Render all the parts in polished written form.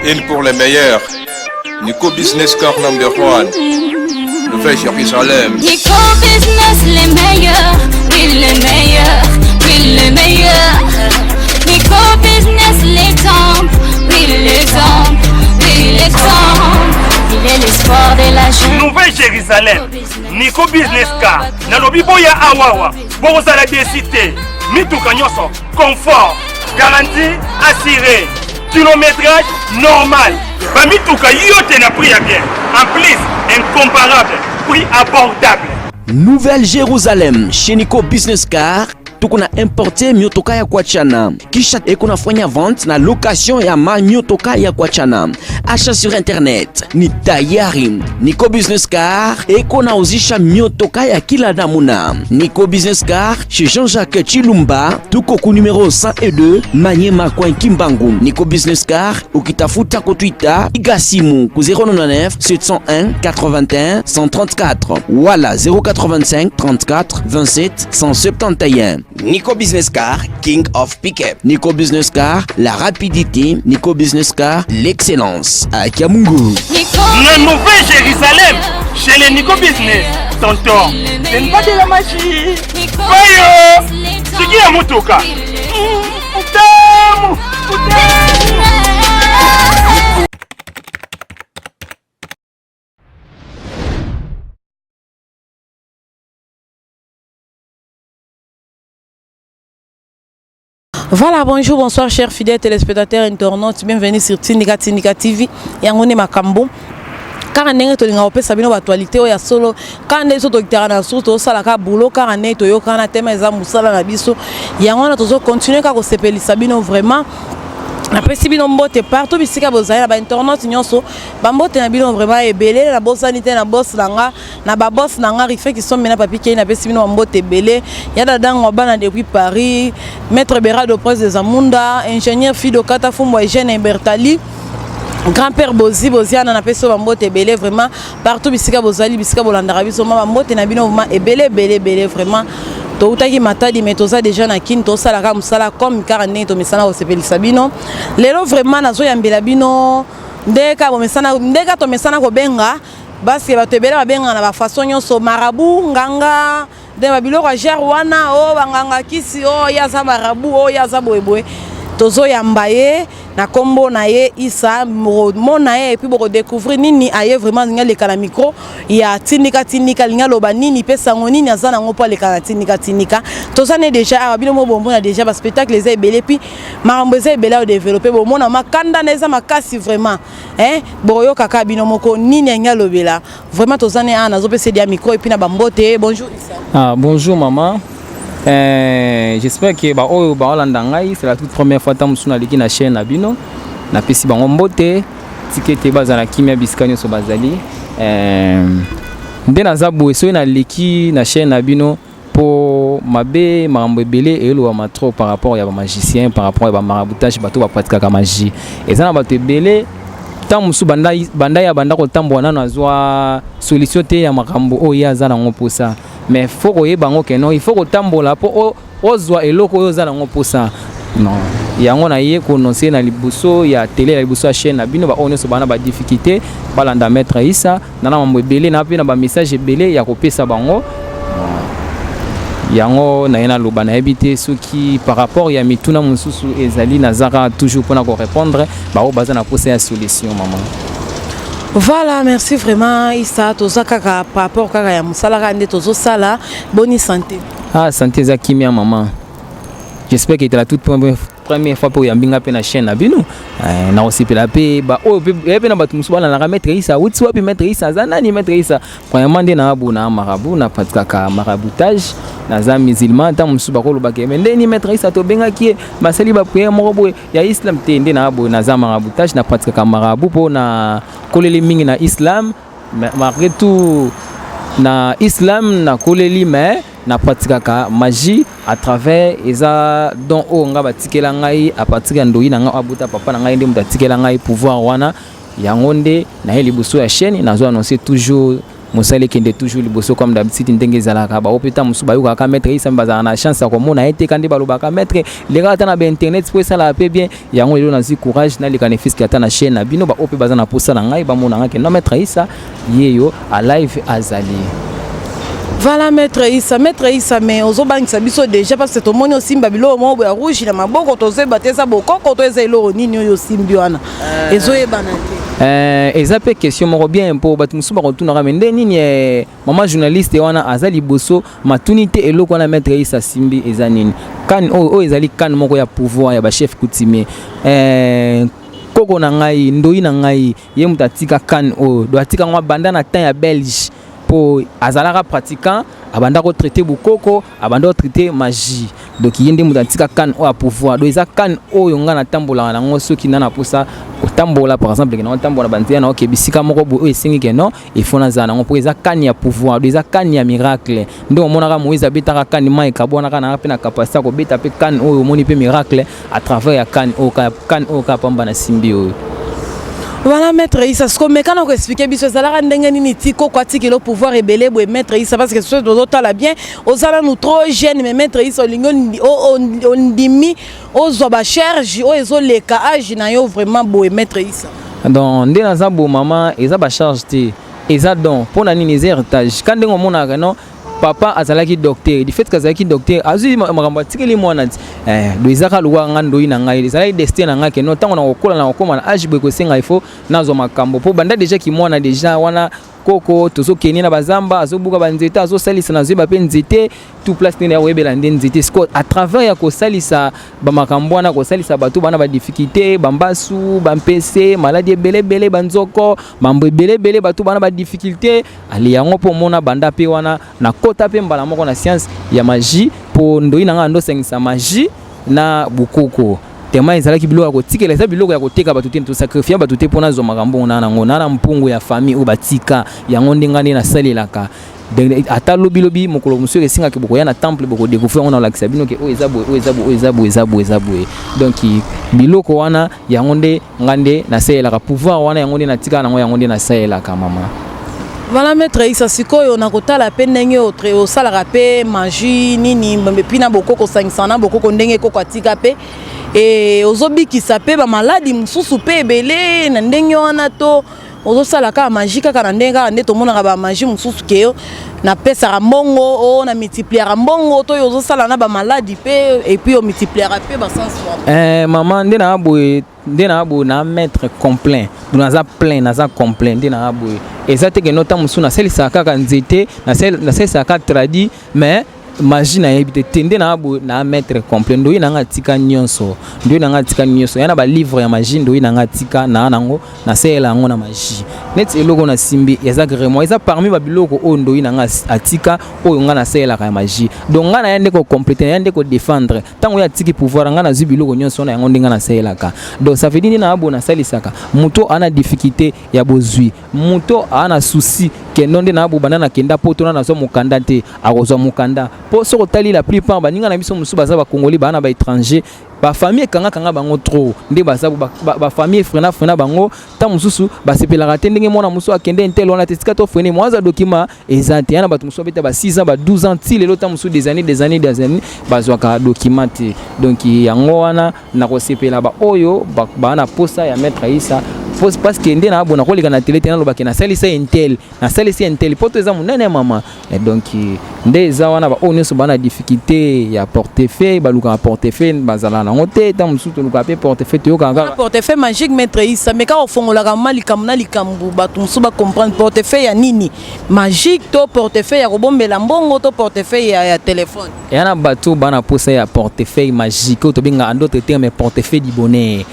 Une pour les meilleurs. Nico Business Car number 1. Nouvelle Jérusalem. Nico Business les meilleurs. Oui les meilleurs. Oui les meilleurs. Nico Business l'exemple. Oui l'exemple. Oui l'exemple. Il est l'espoir de la jeune. Nouvelle Jérusalem. Nico Business Car. Nalobi boya awawa. Bozala décité. Mituka nyoso. Confort. Garantie assurée. Kilométrage normal. Bamituka yote na prix à bien. En plus, incomparable. Prix abordable. Nouvelle Jérusalem chez Nico Business Car. Tukuna importe miotoka ya kuachana. Kisha ekuna fanya vente na location ya miotoka ya kuachana. Achat sur internet ni tayari. Nico Business Car ekuna uzisha miotoka ya kila namuna. Nico Business Car chez Jean-Jacques Chilumba. Tuko ku numéro 102 Manyema kwa Kimbangu. Nico Business Car ukitafuta ku Twitter igasimu ku 099 701 81 134 wala 085 34 27 171. Nico Business Car, King of Pickup. Nico Business Car, la rapidité. Nico Business Car, l'excellence. À Kiamungu. La Nouvelle Jérusalem, chez les Nico Business. Tonton, ce n'est pas de la magie. Voyons, c'est qui a motoka? Voilà, bonjour, bonsoir chers fidèles téléspectateurs internautes, bienvenue sur Tindika TV. Yangone Makambo. Car on est en train actualité ya solo quand on est sur le surtout ça la boulot car on est au Canada thème za musala na biso yangona tozo continuer ka ko sepeli sabino vraiment après si bino mbote partout bisika bozala ba internet nyonso ba mbote na bino vraiment ebele na bosanité na boss langa na ba boss langa rife qui sont mena papier na pesi bino mbote ebele ya dadango bana depuis Paris maître Berado Prince des Amunda ingénieur Fido Kata Fumbo Eugène Bertali grand-père Boziana na peso bambote belé vraiment partout bisika bozali bisika bolandara biso bambote na bino vraiment belé vraiment to utaki matadi metoza déjà na kin to sala ka musala comme karane to mesana o sepelisa bino lelo vraiment nazo yambela bino ndeka bo mesana ndeka to mesana ko benga basi ba tebela benga na ba façon nyonso marabu nganga de babiloko jar wana o banganga kisi o ya za marabu o ya za boyeboy tozo yambaye na kombo na ye isa mona ye et puis boko découvrir nini aye vraiment linga le kala micro ya tinika linga loba nini pesa ngonini azana ngopo le kala tinika toza ne déjà abino mo bombo na déjà ba spectacle les ebele puis marambo ze ebele au développer bo mona makanda neza makasi vraiment boyo kaka bino moko nini nga lobela vraiment toza ne ana zo pese dia micro et puis na bambote bonjour isa. Bonjour maman. J'espère que c'est la toute première fois que je suis sur la chaîne Abino. Na pesi bango mbote tikete bazana kimia biskanyo so bazali. Ndena zabu so na leki na chaîne Abino pour mabe marambo ebele et lo ma trop par rapport ya ba magicien par rapport ya ba maraboutage bato ba pratika ka magie. Ezana bato ebele tant musu banda ya banda ko tambo na nazwa solution te ya makambo o ya zana ngoposa. Mais faut que bango keno il faut que tambola po ozwa eloko oyo zala ngo posa non yango na ye ko noncer na libuso ya télé la libuso chaîne na bino ba ono so bana ba difficulté balanda maître Issa na mambo ebele na pe na ba message ebele ya kopesa bango yango na yena loba na habité soki par rapport ya mituna mususu ezali na zara toujours pour na ko répondre ba o bazana posa ya solution maman. Voilà, merci vraiment Issa toza kaka par rapport kaka ya musala kande tozo sala bonne santé. Santé za kimia maman. J'espère que tu la toute première fois pour yambinga pe na chaîne abino. Na osipela pe ba o pe na batu musubana na maître Issa wuti wapi maître Issa zana ni maître Issa. Premièrement de na abu na marabu na patika ka maraboutage na za musulman ta musuba ko lobake mende ni maître Issa to benga ki basali ba prière moko ya islam te nde na abu na za maraboutage na patika ka marabu po na koleli mingi na islam malgré tout na islam na koleli mais na pratika ka magie à travers eza don o nga batikela ngai a partir ndoi na nga abuta papa na ngai nde muta tikela ngai pouvoir wana yango nde na libuso ya chaîne nazo annoncer toujours mosali kende toujours liboso comme d'habitude ndenge ezalaka ba opeta musu bayuka maître isa bazana na chance ya komona ete kandi balobaka maître leka ta na ba internet po sala pe bien yango lelo nazi courage na leka nefiski ata na chaîne na bino ba ope bazana posa na ngai ba mona ngake no maître isa yeyo a live azali. Voilà maître Issa mais ozobangisa biso déjà parce que to moni osimba bilo mo ya rouge na maboko toze bateza bokoko to ezelo nini oyo simbi wana ezoyebana te eza pe question moko bien po batu musuba rotuna ramende nini mama journaliste wana azali boso matunité eloko wana maître Issa simbi eza nini kan o ezali kan moko ya pouvoir ya ba chef coutumier koko na ngai ndoi na ngai ye mutatika kan o do atika ngwa banda na temps ya Belge po azalaka pratiquant abanda ko traiter bukoko abanda ko traiter magie donc yende mutantika kan o a pouvoir do eza kan o yonga na tambola na ngo soki na posa ko tambola par exemple na tambola bantia na ok bisika moko bo esingi ke non il faut na zana ngo po eza kan ya pouvoir do eza kan ya miracle ndo mona ka Moïse abetaka kan mai kabona kana pe na capacité ko beta pe kan o moni pe miracle à travers ya kan o ka pamba na simbi o. Voilà maître Issa, ce que me kana ko expliquer biso zalaka ndenge nini tiko kwa tiki le pouvoir rebelle bo maître Issa parce que ce dozo tala bien ozala nous trop jeune mais maître Issa lingo on dimi ozo ba charge o ezo leka age na yo vraiment bo maître Issa. Donc ndena za bo maman eza ba charge te eza don pona nini héritage quand ndengo mona non papa azalaki docteur du fait kazalaki docteur azui makambo tikeli mwana do izaka luwa ngando ina ngai ezalaki destin na ngake no tango na kokola na kokoma na age bwe ko senga ifo nazo makambo po banda déjà ki mwana déjà wana koko tozo keni na bazamba azobuka banzete azosalisa na zeba pe nzete tout place ne ya webela ndeni nzete sko à travers ya ko salisa ba makambo wana ko salisa batu bana ba difficulté bambasu bampese maladie belebele banzoko mambo belebele batu bana ba difficulté ali yango po mona banda pe wana na kota pe mbala moko na science ya magie po ndo ina ngando sengisa magie na bukoko tema ezalaki biloko ya kotikela eza biloko ya koteka bato te to sacrifier bato te pona zo makambo na nango na mpungu ya famille o batika yango ndengane na salelaka ata lobi mokolo monsieur esinga ke boko ya na temple boko découvrir on a lakisa bino ke o ezabo donc biloko wana yango nde ngande na salelaka pouvoir wana yango nde na tika nango yango nde na salelaka mama. Voilà maître Issa sikoyo na kotala pe ndenge otre osalaka pe magie nini pina bokoko sangisana bokoko ndenge koko atika pe ozobikisa pe ba maladi mususu pe ebele na ndenge wana to ozosalaka magie kaka na ndenge kaka nde tomonaka ba magie mususu keyo na pesaka mbongo o na multipliera mbongo to ozosala na ba maladi pe et puis o multipliera pe ba sens maman nde na abo na maître complet naza plein naza complet nde na abo ezate ke nota musu na selisa kaka nzete na selisa kaka tradi mais magie na yebite tende na abo na maître complet ndo ina ngatika nyonso yana ba livre ya magie ndo ina ngatika na nango na sela ngo na magie net eloko na simbi eza vraiment eza parmi ba biloko o ndo ina ngatika o nga na sela ka magie donc nga na yande ko compléter yande ko défendre tango ya tiki pouvoir nga na zu biloko nyonso na yango ndinga na sela ka donc ça veut dire na abo na salisaka muto ana difficulté ya bozui muto ana souci ke ndonde na abo bana na kenda poto na zo mukanda te akozwa mukanda po so tali la plupart baninga na biso musu baza ba congolais bana ba étranger ba famille kanga bango trop nde baza ba famille frena bango ta mususu basepelaka te ndenge mona musu akende intel wana te tika to frene mwaza document ezante yana batu musu beta ba 6 ans ba 12 ans ti lelo ta musu des années bazwa ka document te donc yango wana na kosepela ba oyo bana posa ya maître Issa parce que ndena abona ko lika na télé tena lobaki na salisa intel poto eza munene mama et donc nde eza wana ba onyo so bana difficulté ya portefeuille baluka portefeuille bazala na ngote ta musuto luka pe portefeuille to kanga portefeuille magique maître Issa mais ka ofongola ka malikam na likambu batu musu ba comprendre portefeuille ya nini magique to portefeuille ya kobombela mbongo to portefeuille ya téléphone yana batu bana posa ya portefeuille magique to binga en d'autres termes portefeuille du bonheur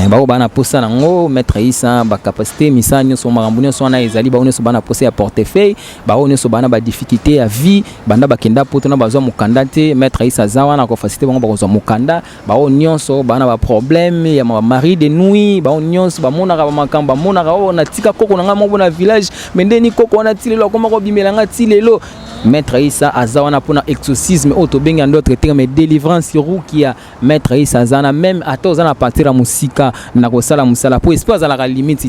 bao bana posa nango maître Issa ba capacité misanyo so makambo so na ezali ba oneso bana posa ya portefeuille ba oneso bana ba difficulté ya vie banda bakenda poto na bazwa mukanda te maître Issa zawa na ko facilité bango bazwa mukanda ba onyoso bana ba problème ya mari de nuit ba onyoso ba mona ka makamba mona ka na tika koko na ngamo bona village mendeni koko na tilelo koma ko bimela nga tilelo maître Issa azawana pour na exorcisme auto benga d'autres termes délivrance rukia maître Issa azana même atoza na partir ya musika na kosala musala pour espace à la limite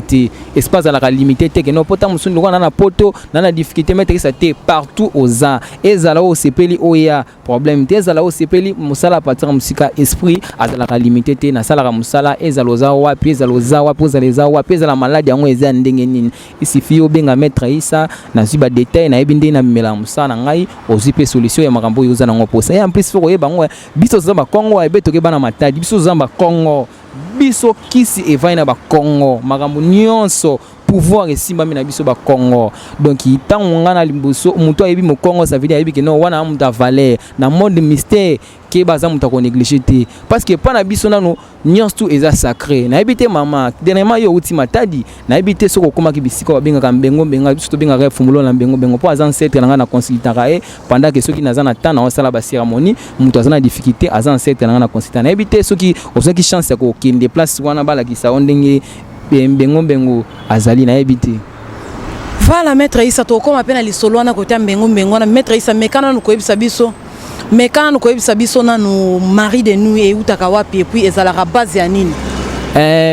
espace à la limité te que no pota musundu wana na poto na difficulté maître Issa te partout aux ans ezala o sepeli oya problème te ezala o sepeli musala partir ya musika esprit azala ka limité te na sala ka musala ezaloza wapi ezaloza wapi ezaleza wapi ezala malade yango eza ndenge nini isifi obenga maître Issa na zuba détail na ebinde na mela musala ngai ozipe solution ya makambo yoza na ngoposa ya en plus foko yeba ngo biso zamba Kongo ebeto ke bana matadi biso zamba Kongo biso kisi evaina ba Kongo makambo nyonso pouvoir esimba mina biso ba Congo donc itango ngana limboso muto ayebi mo Congo ça veut dire ayebi que non wana amuta valeur na monde mystère ke baza muta ko négliger te parce que pana biso nano nyonso tout eza sacré na ebité mama dernièrement yo uti matadi na ebité soko koma ki bisika babenga ka mbengo benga biso to benga ka fumulo na mbengo bengo po azan set na ngana consultera e pendant que soki nazana tana osala ba cérémonie muto azana difficulté azan set na ngana consultera na ebité soki ozaki chance ya ko kende place wana bala ki sa ondenge bengo azali na ebité voilà maître Issa to koma pena lisolo wana côté bengo na maître Issa mekana no koyebisa biso nanu mari de nuit et utaka wapi et puis ezalaka base ya nini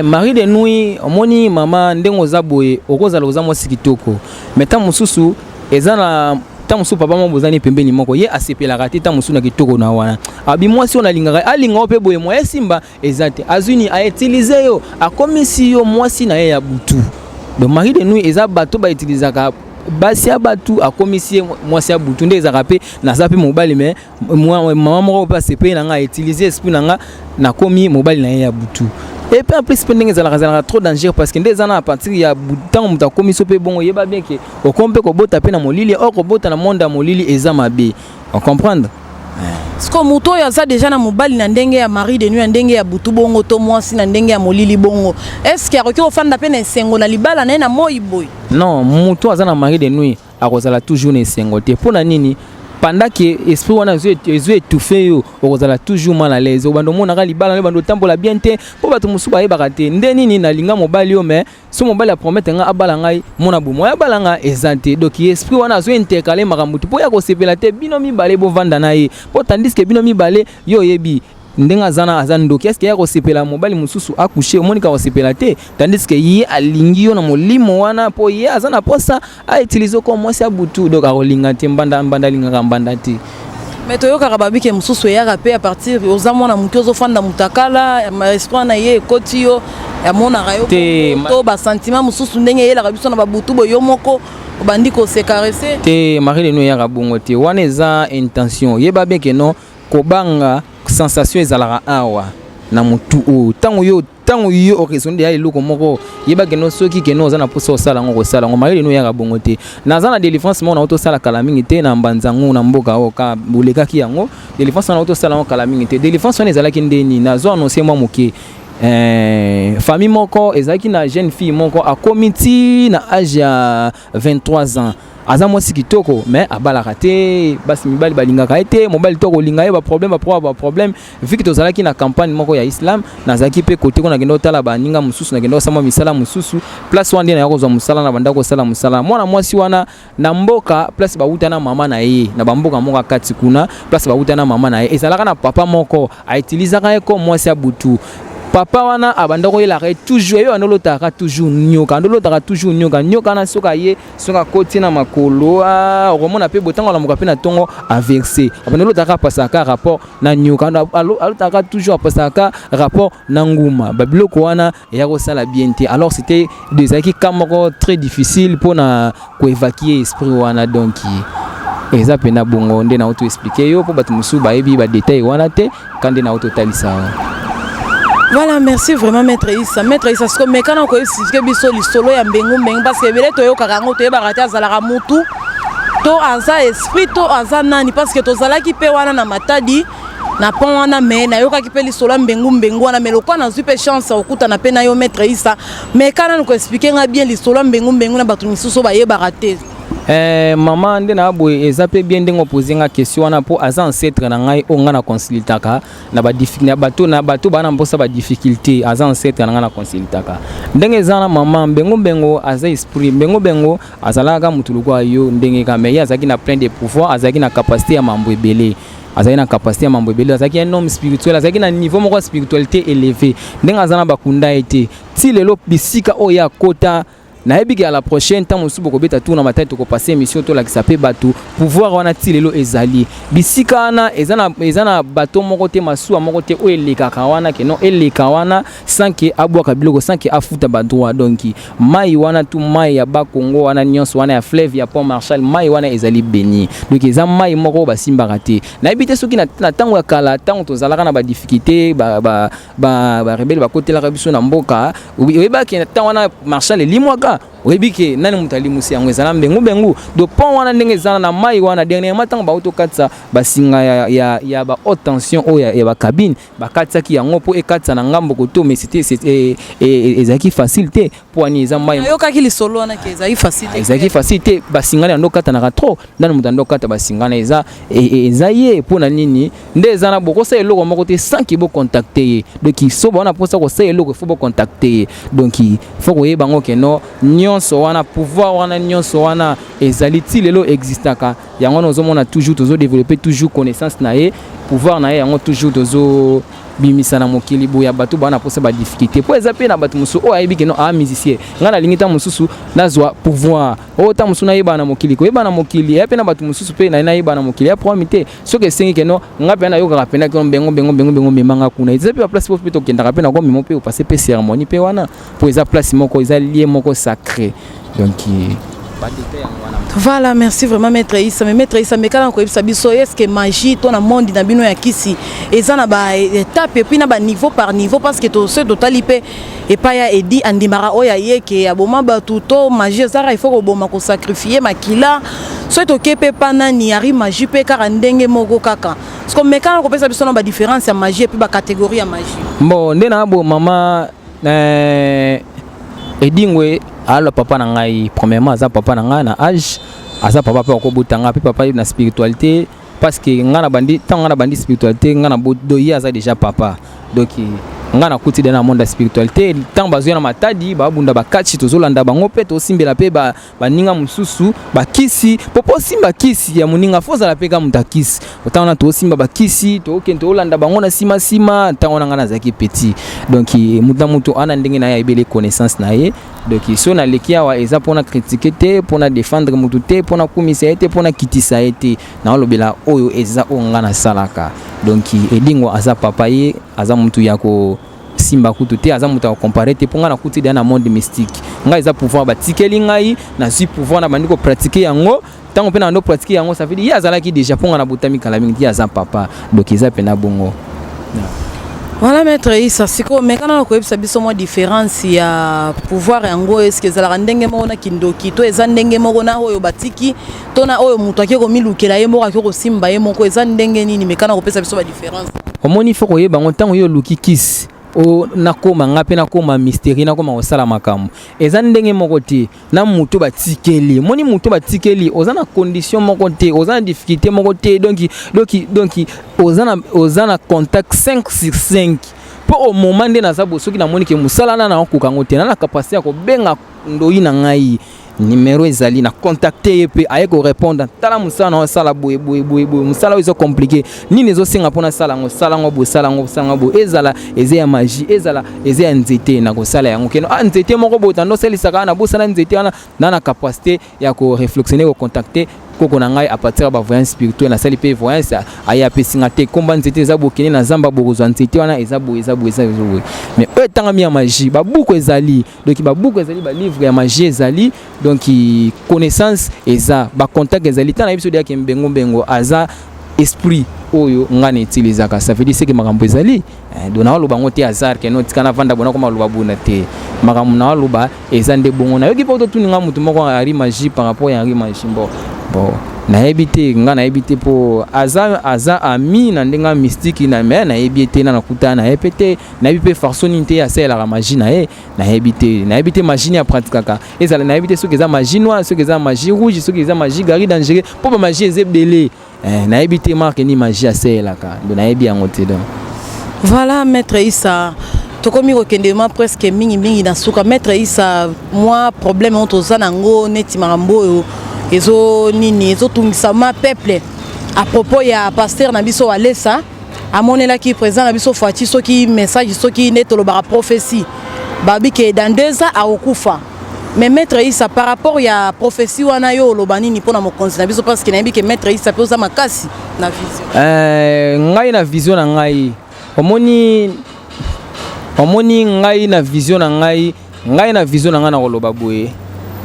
mari de nuit omoni mama ndengo zaboye okozala ozamo sikitoko meta mususu ezana tamusu papa mo bozani pembeni moko ye asepelaka te tamusu na kitoko na wana abi mwasi ona lingaka alinga pe boye moye simba ezate azuni a utiliser yo akomisi yo mwasi na ye ya butu donc mari de nuit eza bato ba utilisaka basi ya batu akomisi mwasi ya butu nde ezaka pe na zapi mobali mais mama moko pa sepe na nga utiliser esprit na nga na komi mobali na ye ya butu et puis en plus pendant ezalaka trop danger parce que ndezana à partir ya butan muta komiso pe bongo yeba bien que o kompe ko bota pe na molili o ko bota na monde ya molili eza mabe on comprendre Sko muto ya za déjà na mobali na ndenge ya mari de nuit ndenge ya butu bongo to mwasi na ndenge ya molili bongo est-ce que akoki ofanda pe na sengo na libala na moi boy non muto aza na mari de nuit akozala toujours na sengo te pona nini pendant que esprit wana ezo étouffé yo okozala toujours mal à l'aise obando mona ka libala ne bando tambola bien te po bato musuba yebaka te nde nini na linga mobali yo mais so mobali a promettre nga abala ngai mona bomo ya bala nga ezante donc esprit wana azo intercaler makambo po ya ko sepela te bino mibale bo vanda na ye po tandis que bino mibale yo yebi ndenga zana azando qu'est-ce qu'il y a ko sepela mobali mususu akoucher omonika ko sepela te tandis que ye alingi yo na molimo wana po ye azana posa a utiliser comme moi ça butu donc a kolinga te mbanda linga mbanda te mais to yo karababi ke mususu ya rapé à partir ozamo na mutu ozofanda mutakala ma esprit na ye koti yo ya mona rayo to ba sentiment mususu ndenge ye la kabiso na ba butu bo yo moko obandi ko se caresser te mari de no ya kabongo te wana eza intention yeba bien que non kobanga sensation ezalaka awa na mutu o tango yo horizon de ya eloko moko yeba ke no soki ke no za na poso sala ngo sala ngo mari no ya kabongo te na za na délivrance mo na auto sala kala mingi te na mbanzango na mboka o ka boleka ki yango délivrance na auto sala ngo kala mingi te délivrance na ezalaki ndeni na zo annoncer moi moke famille moko ezalaki na jeune fille moko a comité na âge ya 23 ans aza mwasi kitoko mais abalaka te basi mibali balingaka ete mobali toko linga ye ba problème vu que tozalaki na campagne moko ya islam nazaki pe côté kona kendo tala baninga mususu na kendo sama misala mususu place wande na yakozwa musala na bandako sala musala mwana mwasi wana na mboka place bauta na mama na ye na bamboka moko kati kuna place bauta na mama na ye ezalaka na papa moko a utilizaka ye ko mwasi ya butu papa wana abandako yela toujours yo andolotaka toujours nyoka na soka ye soka koti na makolo romona pe botango la mokape na tongo inversé abandolotaka pasaka rapport na nyoka alotaka toujours pasaka rapport na nguma babiloko wana ya ko sala bien te alors c'était des acquis kamoko très difficile pour na ko évacuer esprit wana donc eza pena bongo nde na auto expliquer yo po batu musu ba yebi ba détail wana te quand na auto talisa. Voilà, merci vraiment Maître Issa. Maître Issa, ce que mais quand on connaît ce que biso lisolo ya mbengu parce que bele to yo karango to yeba rata zalaka mutu to aza esprit to aza nani parce que to zala ki pe wana na matadi na pon wana me na yo ka ki pe lisolo mbengu wana mais lokwa na zupe chance okuta na pe na yo Maître Issa mais quand on ko expliquer nga bien lisolo mbengu na batu misuso ba yeba rate Maman nde na boye ezape bien ndengo poser nga question wana po aza ancêtre na ngai o nga na consultaka na ba difficulté na bato bana mbosa ba difficulté aza ancêtre na nga na consultaka ndenge zana maman bengo aza esprit bengo azalaka mutuluko ayo ndenge ka mais azaki na plein de pouvoir azaki na capacité ya mambo ebele azaki na capacité ya mambo ebele azaki un homme spirituel azaki na niveau moko spiritualité élevé ndenge azana bakunda ete ti lelo bisika oya kota na ebiki à la prochaine temps musu boko beta tourna matatu ko passer émission to la qui s'appelle bateau pouvoir wana tilelo ezali bisika na ezana bateau moko te masuwa moko te o elekaka wana ke non eleka wana sans que abwaka biloko sans que afuta ba droit donc mai wana tu mai ya ba Congo wana nyonso wana ya fleuve ya Pont Marshal mai wana ezali béni donc eza mai moko basimbaka te na ebite soki na tango ya kala tango tozalaka na ba difficulté ba rebelle ba kotela biso na mboka oyeba ke tango wana Marshal limwaka oyebike nani mutali musi yango ezala bengu do pont wana ndenge ezala na mai wana dernièrement tango ba autokatsa basinga ya ba haute tension o ya ba cabine bakatsa ki yango po ekatsa na ngambo koto mais c'était ezaki facilité po ani eza mai yoka ki lisolo wana ke ezaki facilité basinga na ndokata na trop nani mutando kata basinga na eza ye po na nini nde eza na boko sa eloko moko te sans ki bo contacter donc so bona posa ko sa eloko faut bo contacter donc faut ko yeba ngo ke no nyonso wana pouvoir wana nyonso wana ezali ti lelo existaka yango nozomona toujours tozo développer toujours connaissance na ye pouvoir na ye yango toujours tozo bimisa na mokili boya bato bana posa ba difficulté po ezape na bato musu o ayebi ke no a musicien ngana lingita mususu nazwa pouvoir o ta musu na yeba na mokili ko yeba na mokili yape na bato mususu pe na yeba na mokili ya proamité soki sengi ke no ngape na yoka kapena ke bengo memanga kuna ezape ba place po pe to kenda kapena ko mimo pe o passer pe cérémonie pe wana po eza place moko eza lié moko sacré donc voilà, merci vraiment Maître Issa. Mais Maître Issa, mais quand on est-ce que magie, ton monde dans bino ya kisi, et ça na ba étape et puis na ba niveau par niveau parce que to ce totalité et pas ya edi andimara oya yeke aboma ba tuto magie ça il faut oboma ko sacrifier makila soit to kepe pana ni ari magie pe car ndenge moko kaka. Parce que mais quand on peut savoir ba différence ya magie et puis ba catégorie ya magie. Bon, ndena bo mama edingwe ala papa na ngai premièrement aza papa na ngai na âge aza papa pe ko butanga pe papa na spiritualité parce que ngana bandi spiritualité ngana bodo ya aza déjà papa donc ngana kuti de na monde spiritualité tant bazo na matadi ba bunda bakati tozolanda bango pe to simbela pe ba ninga mususu bakisi popo simba kisi ya muninga foza la pe ka mutakisi otana to simba bakisi to okento olanda bango na sima tango ngana zaki petit donc mutu ana ndenge na ya ebele connaissance na ye donc so na lekia wa eza pona critiquer te pona défendre mutu te pona kumisa te pona kitisa te na lobela oyo eza o ngana salaka donc edingo aza papa ye aza mutu yako simba kutu te aza mutu comparer te ponga na kuti na monde mystique nga eza pouvoir batikeli ngai na si pouvoir na bandiko pratiquer yango tango pe na ndo pratiquer yango ça veut dire azala ki déjà ponga na botami kala mingi aza papa donc eza pe na bongo. Voilà Maître Issa, siko mais quand on a biso mo différence ya pouvoir yango est-ce que ezala ndenge moko na kindoki to eza ndenge moko na oyo batiki to na oyo mutu akiko milukela ye moko akiko simba ye moko eza ndenge nini mais quand on kopesa biso ba différence omoni foko yeba ntango yo luki kiss o nakoma ngape nakoma mystère nakoma osala makambo eza ndenge moko te na mutu batikeli moni mutu batikeli oza na condition moko te oza na difficulté moko te donc oza na contact 5 sur 5 po au moment nde na zabo soki na moni ke musala na okoka ngote na capacité ya ko benga ndoyi na ngai numéro ezali na contacter pe aye ko répondre tala musala na sala boye musala iso compliqué nini ezo singa pona sala ngo bo ezala ya magie ezala ya nzete na ko sala yango keno nzete moko bota ndo selisaka na bosala nzete na capacité ya ko réflexionner ko contacter koko na ngai à partir ba voyance spirituelle na sali pe voyance aya pesinga te komba nzete za bokene na zamba bokozwa nzete wana eza mais tanga mi ya magie ba buku ezali donc ba buku ezali ba livre ya magie ezali donc connaissance eza ba contact ezali tana biso dia ke mbengo aza esprit oyo ngani utiliser ka ça veut dire que makambo ezali dona loba ngote hasard ke no tikana vanda bona koma loba buna te makambo na loba eza nde bongo na yoki poto tuninga mutu moko ari magie par rapport ya ari magie bon nayebi te nga nayebi te po aza ami na ndenga mystique na me nayebi te na nakuta na yebi te nayebi pe façon te asalaka magie na ye nayebi te magie ya pratikaka ezala nayebi te soki eza magie noire soki eza magie rouge soki eza magie gari dangereux po ba magie ezebele nayebi te marque ni magie asalaka do nayebi yango te donc voilà maître Issa tokomi kokendema presque mingi na suka maître Issa moi problème on toza nango neti marambo ezo nini ezo tungisa ma peuple à propos ya pasteur na biso Alessa amonela ki présent na biso fati soki message soki netolo ba prophétie babi ke dans 2 ans akokufa mais maître Issa par rapport ya prophétie wana yo lobani ni pona mokonzi na biso parce que na bi ke maître Issa poza makasi na vision ngai na vision na ngai omoni ngai na vision na ngai na vision na ngai na koloba boye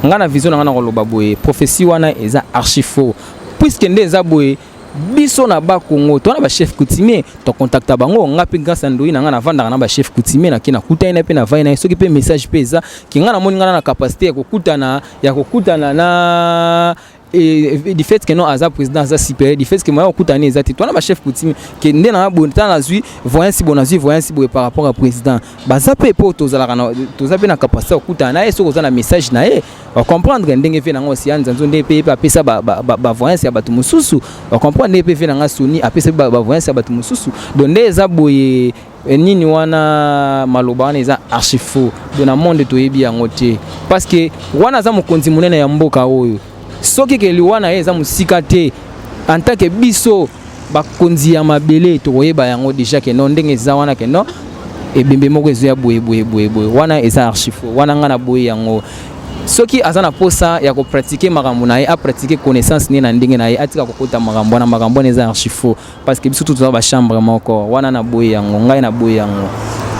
nga na vision na nga na koloba boye prophétie wana eza archi faux puisque nde eza boye biso na ba Congo to na ba chef coutumier to contacta bango nga pe grâce ndoi na nga na vanda na ba chef coutumier na kina kuta ina pe na vai na soki pe message pe eza ki nga na moni nga na capacité ya kokutana na et du fait que non aza président aza supérieur du fait que moi okutani ezati toi na ba chef coutumier que nde na bonta na zui voyance bo par rapport à président baza pe po tozalaka na toza pe na capacité okutana na eso koza na message na ye on comprendre ndenge fe na ngo si anza nzo nde pe apesa ba voyance ya batu mususu on comprendre nde pe fe na nga soni apesa ba voyance ya batu mususu donc nde eza boye nini wana maloba wana eza archi faux de na monde toyebi yango te parce que wana za mokonzi munene ya mboka oyo soki ke liwana eza musika te en tant que biso bakonzi ya mabele tokoyeba yango déjà ke non ndenge eza wana ke non ebembe moko ezo ya boye wana eza archi faux wana nga na boye yango soki aza na posa ya kopratiquer makambo na ye apratiquer connaissance ne na ndenge na ye atika kokota makambo na eza archi faux parce que biso toza ba chambre moko wana na boye yango ngai na boye yango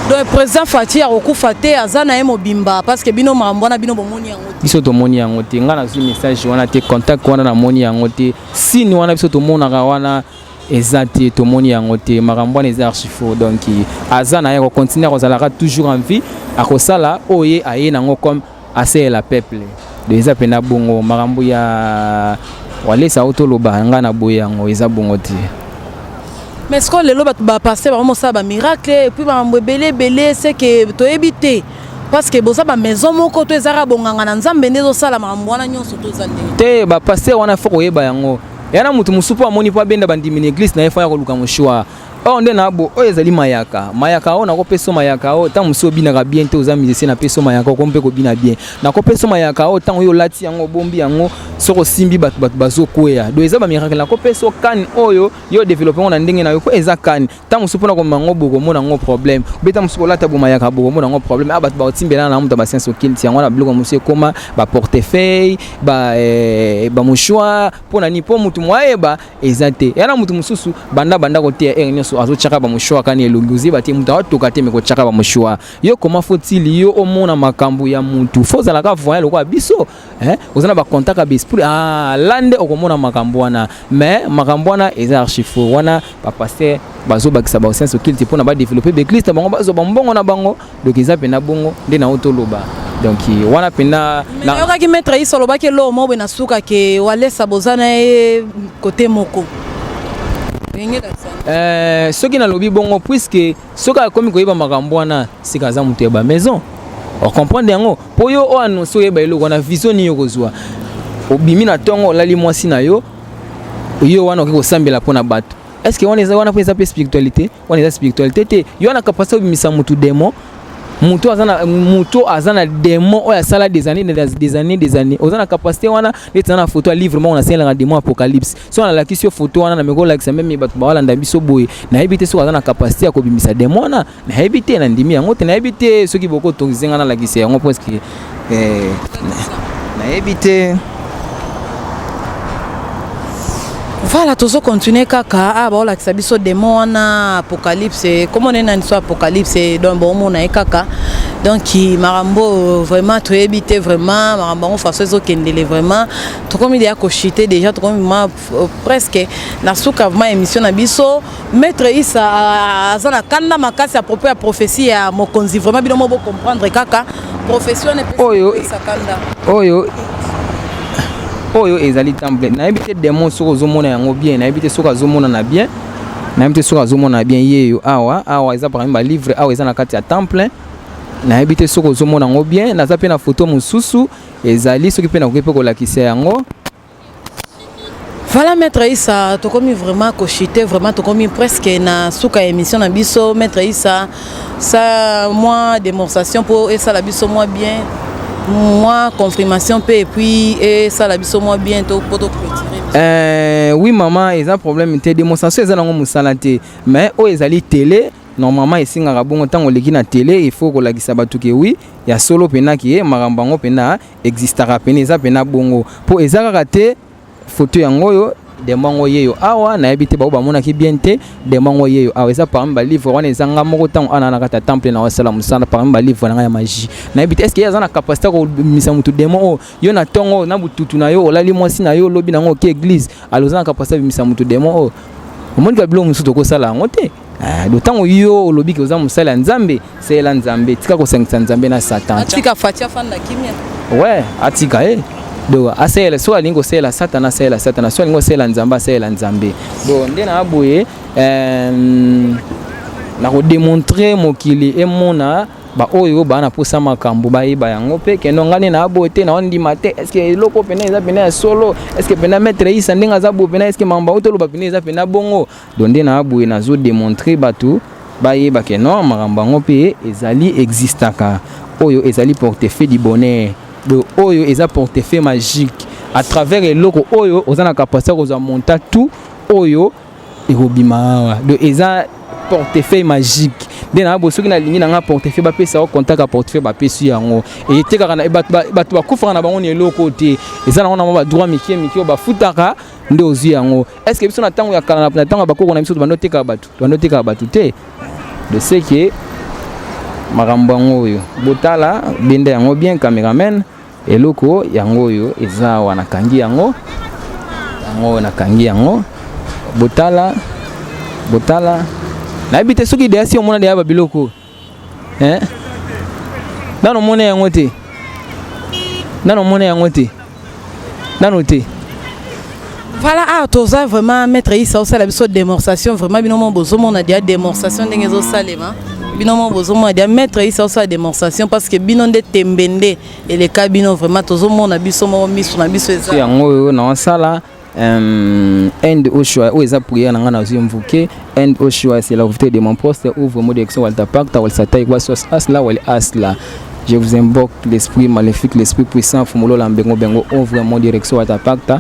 donc président Fati a okufa te aza na ye mobimba parce que bino makambo na bino bomoni yango te biso tomoni yango te nga na zwi message wana te contact wana na moni yango te sini wana biso tomonaka wana eza te tomoni yango te makambo wana eza archi faux donc aza na ye kocontinue kozalaka toujours en vie akosala oye aye nango comme assez la peuple de eza pena bongo makambo ya walesa otoloba nga na boye yango eza bongo te. Mais est-ce que les lois va passer par un miracle et puis va belé c'est que tu éviter parce que bosa ba maison moko to ezara bonganga na nzambe ndezo sala makamwana nyonso to zande te ba passer wana foko yeba yango yana mutu musupu amoni pa benda bandimi na église na yefa ya koluka mushwa o nde na bo o ezali mayaka o na ko peso mayaka o tant muso bina ka bien te oza musicien na peso mayaka ko mpe ko bina bien na ko peso mayaka o tant yo lati yango bombi yango soko simbi batu bazo kwea do eza ba miracle na ko peso kan oyo yo développer na ndenge na yo ko eza kan tant musupu na ko mango boko mona ngo problème beta musupu lata bo mayaka boko mona ngo problème abatu ba timbela na muta ba senso kinti yango na biloko musu koma ba portefeuille ba mouchoir pona ni po mutu moyeba eza te yana mutu mususu banda ko te nyoso azo chaka ba mushwa kani elongozi bati mutu atoka te meko chaka ba mushwa yo comment faut-il yo omona makambo ya mutu foza la ka voyer lokwa biso ozana ba contact ba esprit lande okomona makambo wana mais makambo wana eza archi faux wana ba passer bazo bakisa ba sense qu'il te pona ba développer be Christ bango bazo ba mbongo na bango donc eza pena bongo nde na otoloba donc wana pena na yoka ki mettre iso loba ke lo mo na suka ke walesa bozana e côté moko soki na lobi bongo puisque soka komi koyeba makambo wana sika za mutu ya ba maison on comprendre yango po yo o annonce yeba eloko na vision ni yo kozwa obimi na tongo lali mwasi na yo wana okiko sambela pona bato est-ce que wana po eza pe spiritualité wana eza spiritualité te yo na capacité obimisa mutu démon mutu azana démon oya sala des années ozana capacité wana letana photo à livre on a sala démon apocalypse so on a la question photo wana na meko like ça même batu ba wala ndambiso boye na ebité so azana capacité ya kobimisa démon na ebité na ndimi yango te na ebité soki boko tongizenga na la kisi yango presque na ebité. Voilà, tous continuer kaka ba la kisabiso démon na apocalypse comment on est dans l'histoire apocalypse donc bon mon na kaka donc marambo vraiment to éviter vraiment marambo façon zo kendele vraiment to comme il y a cochité déjà to comme presque na suka vraiment émission na biso maître Issa azana kanda makasi à propos ya prophétie ya mokonzi vraiment bino mo comprendre kaka profession ne peut oyo oyo ezali temple nayebi te démon soko ozomona yango bien nayebi te soko azomona na bien nayebi te soko azomona bien yeyo awa eza par exemple balivre awa eza na kati ya temple nayebi te soko ozomona yango bien naza mpe na foto mosusu ezali soki mpe nakoki mpe kolakisa yango. Voilà Maître Issa, tu comme vraiment cochité, vraiment tu comme presque na souka émission na biso Maître Issa, ça moi démonstration pour et ça la biso moi bien, moi confirmation et puis et ça la biso moi bien pour te clôturer. Oui maman, ils ont problème de démonstration ils ont musala te, mais o ezali télé normalement ici ngaka bongo tango leki na télé il faut ko lakisa batu ke oui ya solo pena ki marambango pena existera pena eza pena bongo po ezaka te photo yango yo demango yeyo awa na yebite ba mona ki bien te demango yeyo awa eza par exemple livre wana ezanga moko tango ana na kata temple na wasala musana par exemple livre na ya magie na yebite est-ce que yaza na capacité ko misa mutu demon yo na tongo na bututu na yo olali mwasi na yo lobi nango ke église aloza na capacité misa mutu demon omoni ka bilongo musuto ko sala ngo te d'autant yo olobi ke oza musala nzambe c'est la nzambe tika ko sengisa nzambe na satan atika fatia fanda kimia ouais atika do asela so alingo sela satana so alingo sela nzamba sela nzambe do ndena aboye na ko démontrer mokili emona ba oyo bana posa makambo ba yeba yango pe keno ngani na abote na ondi mate est-ce que loko pena eza pena solo est-ce que pena Maître Issa ndinga za bo pena est-ce que mamba otolo ba pena eza pena bongo do ndena aboye na zo démontrer batu ba yeba keno makambo ngo pe ezali existaka oyo ezali portefeuille du bonheur de oyo eza portefeuille magique à travers eloko oyo ozana capacité ko za monta tout oyo ekobima de eza portefeuille magique dena bosoki na lingi na portefeuille ba pesa o contact a portefeuille ba pesi yango et tekaka na batu bakufa na bango ni eloko te eza na ona ba droit miki ba futaka nde ozi yango est-ce que biso na tango ya kala na tango bakoko na biso bando teka batu te de ce que makambo yango yo botala bende yango bien cameraman eloko yango yo eza wana kangi yango nakangi yango botala na bité soki de asi omona de ya biloko nano mona yango te nano te. Voilà, toza vraiment Maître Issa au sala biso démonstration vraiment binomo bozomo na dia démonstration ndenge zo salema binomo bozomo dia Maître Issa au sala démonstration parce que binonde tembende et les cabino vraiment tozomo na biso mo miso na biso eza yango na sala end au choix où eza prière na ngana ozi mvuke end au choix c'est la volonté de mon poste ouvre mot direction Walter Park ta walsata igwa sos asla wal asla. Je vous invoque l'esprit maléfique, l'esprit puissant, Fumolo Lambengo Bengo, ouvre mon direction à ta pacte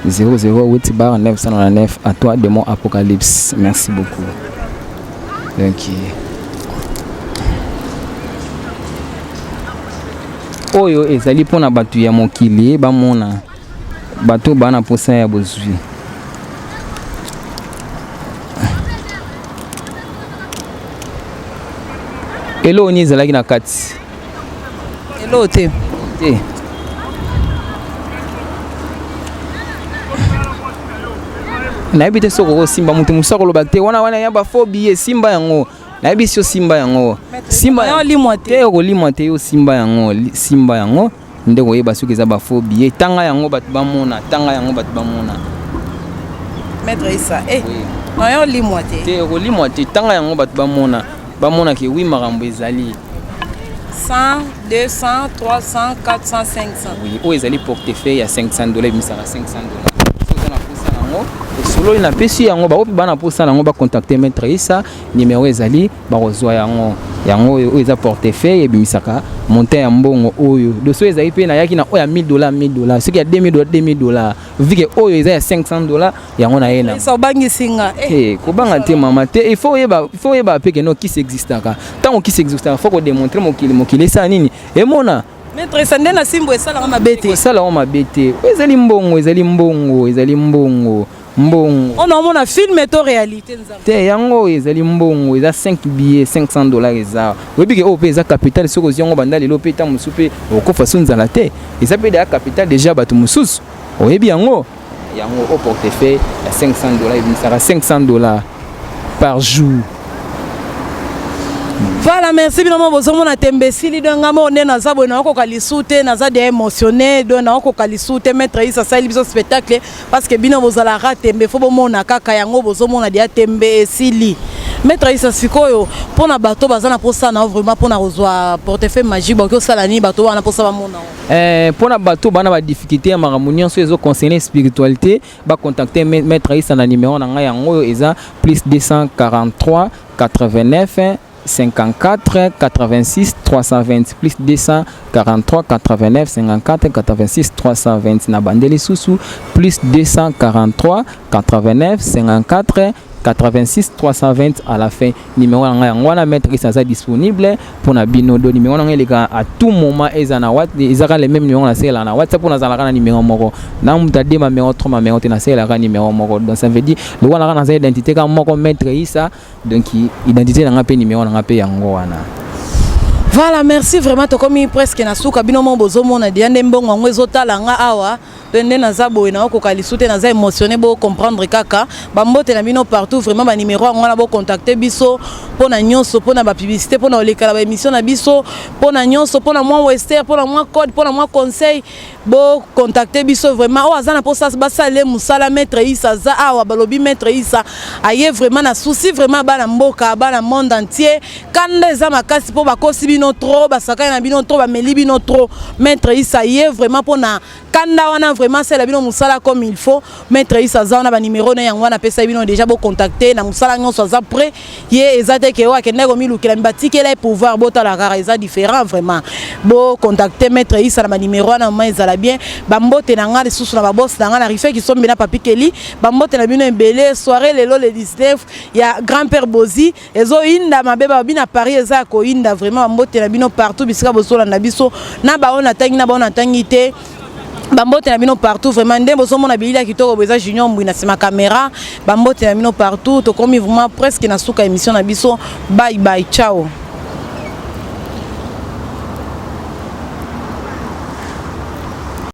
008/999 à toi de mon apocalypse. Merci beaucoup. Donc, oyo ezali pona batu ya mokili ba mona bato bana posa ya bozwi. Elo ni ezalaki na kati. Lote na ebite soko simba mutu musako lo bakte wana ya ba phobie simba yango na ebisio simba yango simba yo limwate ko limwate yo simba yango ndeko yeba soki za ba phobie tanga yango batu bamona Maître Issa na yo limwate te ko limwate tanga yango batu bamona ke wi makambo ezali 100, 200, 300, 400, 500. Oui, où ezali portefeuille à $500, misara $500. Si vous en avez pour ça nango, solo ina pesi yango ba opi bana pour ça nango ba contacter Maître Issa, numéro ezali ba rozwa yango oyo eza portefeuille ebimisaka monter ya mbongo oyo. Doso ezali pe na yaki na oya $1000, ce qui a $2000, vu que oyo eza ya $500 yango na yena. Ça bangi singa. Ko banga te mama te, il faut yeba pe que no qui s'existaka. Tant qui s'existaka, faut ko démontrer mokili ça nini. Et mona Maître Issa ndena simbo esala ngama bete. Esala ngama bete. Ezali mbongo. On a mon film et to réalité nzambe. Te yango ezali mbongo, eza 5 billets $500 eza. Webi ke ope eza capital soko ziongo banda lelo pe ta musupe okofa sunzala te. Eza pe de capital déjà batu mususu. Oyebi yango au portefeuille ya $500, il sera $500 par jour. Voilà, merci bien mon a tembesili donc ngamo ne na zabo na ko kalisute na za de émotionné donc na ko kalisute mettre isa ça biso spectacle parce que bino bozala ra tembe fo bomona kaka yango bozomona dia tembe esili mettre isa sikoyo pona bato bazana posa na vraiment pona rozwa portefeuille magique ba ko sala ni bato wana posa ba mona pona bato bana ba difficulté ya maramunion so ezo concerner spiritualité ba contacter mettre isa na numéro na nga yango eza plus 243 89 54 86 320 plus 243 89 54 86 320 na bandeli susu plus 243 89 54 86 320 à la fin numéro ngwana mettre ça disponible pour na bino do numéro ngela à tout moment ezana wat ezaka les mêmes numéros na sela na WhatsApp pour na zala na numéro moko na mutade ma numéro 3 ma numéro na sela numéro moko donc ça veut dire le wana na identité ka moko mettre ça donc identité na ngape numéro na ngape yango wana. Voilà, merci vraiment to komi presque na suka bino mo bozomona dia ndembongo ngwezo talanga awa tende na zabo na ko kalisute na za émotionné bo comprendre kaka bambote na bino partout vraiment ba numéro ngwana bo contacter biso pona nyonso pona ba publicité pona olekala ba émission na biso pona nyonso pona moi western pona moi code pona moi conseil bo contacter biso vraiment o azana posa basale musala maître Issa za awa balobi maître Issa aye vraiment na souci vraiment bana mboka bana monde entier kanda za makasi po bakosi bino trop basaka na bino trop ba meli bino trop maître Issa aye vraiment pona kanda wana vraiment c'est la bino musala comme il faut maître Issa za na ba numéro na yango na pesa bino déjà bo contacter na musala nyonso za près ye ezate ke wa kende ko milukela mbatikela pouvoir botala kara eza différent vraiment bo contacter maître Issa na ba numéro na ma ezala bien bambote na nga lisusu na ba boss na nga na rife ki sombe na papi Keli bambote na bino embele soirée lelo le 19 ya grand-père Bozi ezo inda mabeba bina Paris eza ko inda vraiment bambote na bino partout bisika bosola na biso na ba on atangi na ba on atangi te bambote na bino partout vraiment ndembo somona bilila kitoko beza junior mbwina sima caméra bambote na bino partout to komi vraiment presque na suka émission na biso bye bye ciao.